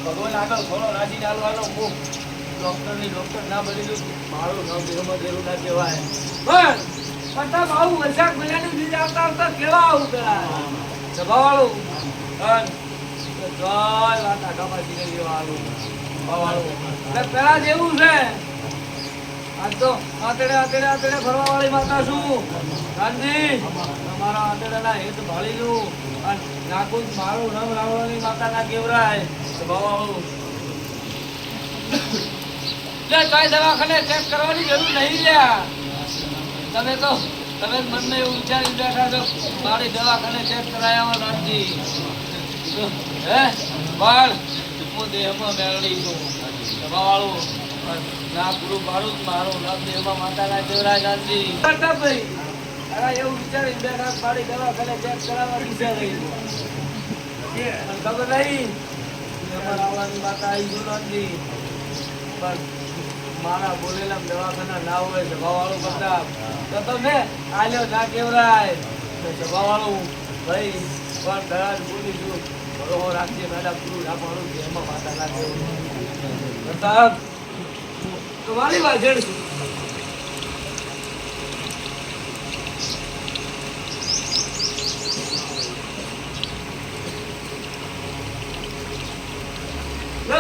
ભગવાન આગળ ઘોડો રાખીને હાલવાનો હું ડોક્ટર ના બની દઉં મારું નામ દેહમાં દેરું ના કહેવાય પણ પતા આવું વૈશાખ મહિનાની બીજ આવતા કેવા આવું પેલા સભાવાળું જય વાત આગામાંથી લેવાનું સભાવાળું પેલા જેવું છે આજ તો આતડે ફરવા વાળી માતા છું ગાંધી તમારા આતડાના હેત ભાળીનું અને નાકું મારું નામ રાવણની માતા ના કેવરાય સભાવાળું જે કઈ દવાખાને ચેક કરવાની જરૂર નહીં લ્યા તમે મનમાં એવું વિચારી બેઠા છો મારી દવાખાને ચેક કરાયા ગાંધી હે પણ હું દેહમાં મેળવી છું સભાવાળું ના પૂરું પાડું મારું નામ દેહમાં માતાના કેવરાય ગાંધી ભાઈ એવું વિચારી બેઠા મારી દવાખાને ચેક કરાવવા વિચારી ખબર નહીં આવવાની માતા આવી છું ગાંધી પણ મારા બોલેલા દવાખાના ના હોય સભાવાળું કરતા તો તમે આલ્યો ના કેવરાય સભાવાળું ભાઈ પણ દરાજ બોલીશું બરોબર રાખજે મેડમ પૂરું ના પાડું કે એમાં માતા ના કેવરાય તમારી વાત જડશું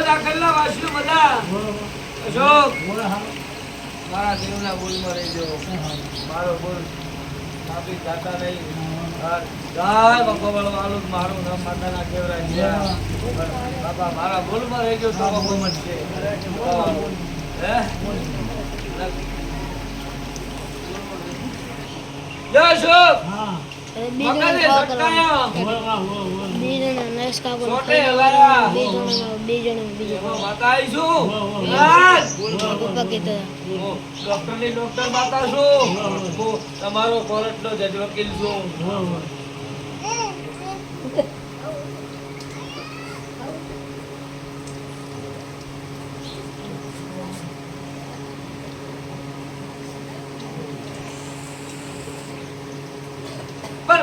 દાખલના વાસીઓ બધા અશોક મારા દેવના બોલમાં રહેજો મારો બોલ સાબિત થતા નહીં જય ભગવાન વાળું મારું નામ માતાના કેવરાય બાપા મારા બોલમાં રહેજો તો ભગવાન છે હે જય અશોક તમારો કોર્ટ નો જજ વકીલ છું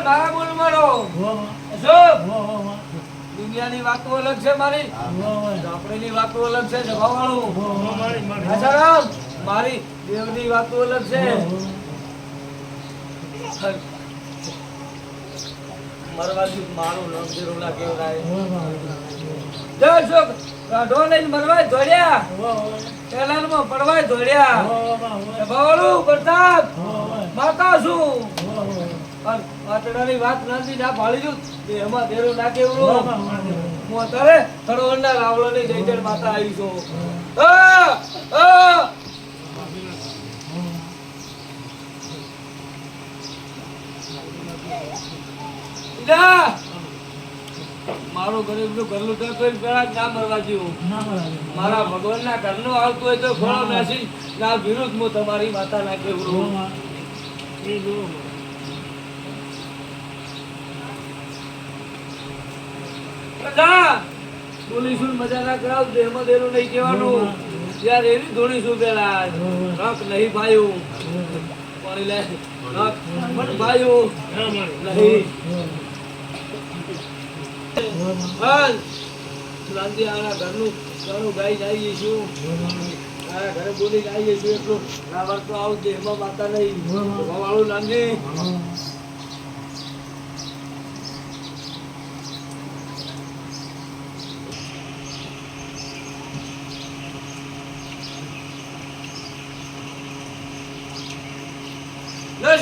મારા બોલ મારો દુનિયાની વાતો અલગ છે મારી આપણી વાતો અલગ છે સભાવાળું મારી દેવની વાતો અલગ છે મરવાજી મારું નામ દેરોલા કેવરાય જય અશોક કાઢો લઈને મરવાય દોડ્યા પેલામાં પડવાય દોડ્યા સભાવાળું પ્રતાપ માતા છું આટડાની વાત નથી ના ભાળી દઉં એમાં દેરો ના કેવડું હું અત્યારે થડવડના રાવળની જયજડ માતા આવી છું મારું ગરીબનું ઘરનું તો કોઈ પેલા ના મરવા જેવું મારા ભગવાનના ઘરનું આવતું હોય તો ઘોડો નાસી ના વિરુદ્ધ હું તમારી માતા ના કેવડું બોલીશું મજા ના કરાવ દેહમાં દેરું નહીં કહેવાનું યાર એવી ધોણીશું પેલા રખ નહીં ભાયું પાણી લે રખ પણ ભાયું નહીં બસ શાંતિ આના ઘરનું ગાઈ જઈએ છું આના ઘરે બોલી જઈએ છું એટલું આ વર્તો આવું દેહમાં માતા નહીં વાળું નાંદી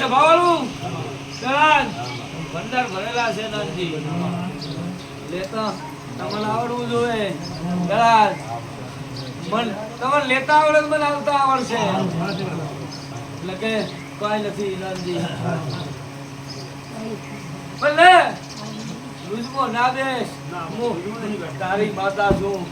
સભાવાળું ભંડાર ભરેલા છે નાનજી લેતા તમને આવડવું જોઈએ તમને લેતા આવડે મને આવતા આવડશે એટલે કે કઈ નથી નાનજી ભલે રૂજમો ના દેશ હું તારી માતા છું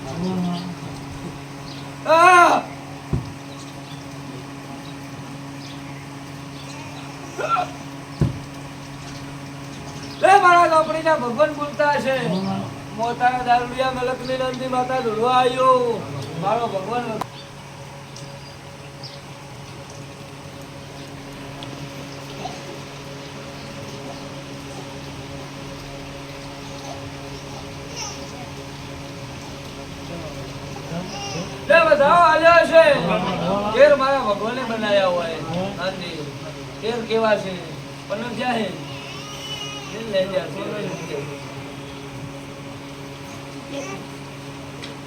મારા ચોપડીના ભગવાન બોલતા હશે મોતાના દારૂડિયા મલકની નંદી માતા ઢોળવા આવ્યો મારો ભગવાન લે બધાઓ આલ્યો છે ઘેર મારા ભગવાને બનાયા હોય હાજી ઘેર કેવા છે પણ ક્યાં હે એ લે જા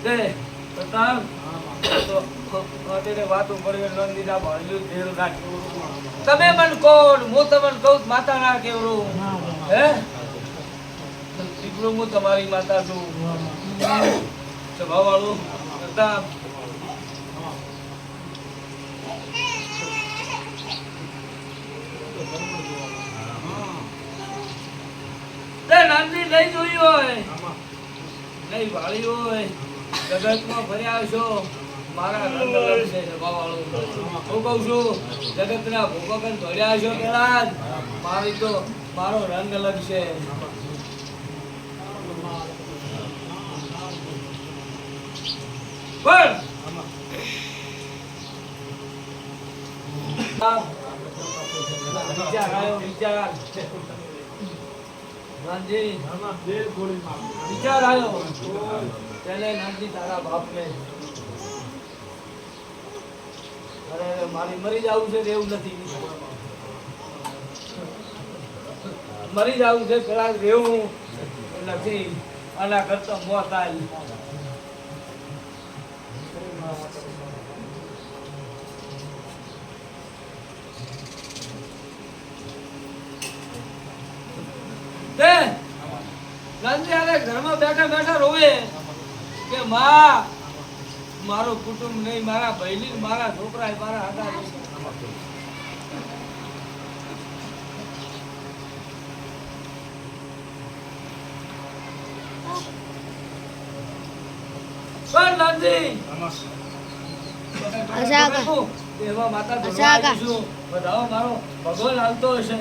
દે બતા તો અત્યારે વાતો કરી નંદીના ભાલ્યું ઘેર કાઢ્યું તમે મન કોણ હું તમને કહું માતા ના કેવરું હે દીકરો હું તમારી માતા છું સ્વભાવવાળું કરતા નાની નહીં જોઈ હોય નહીં વાળી હોય જગતમાં ફર્યા છો મારા રંગ અલગ છે સ્વભાવવાળું હું કહું છું જગતના ભોગો કન ધોર્યા છો પેલા મારી તો મારો રંગ અલગ છે પણ વિચાર આવ્યો વિચાર નાનજી વિચાર આવ્યો પેલે નાનજી તારા બાપને અરે મારી મરી જવું છે એવું નથી મરી જવું છે પેલા રહેવું નથી આના કરતા મોત આવી ઘરમાં બેઠા બેઠા રોવે કે માં મારું કુટુંબ નહીં મારા ભાઈ મારા છોકરા મારા હતા એવા માતા બધાઓ મારો ભગવાન હાલતો હશે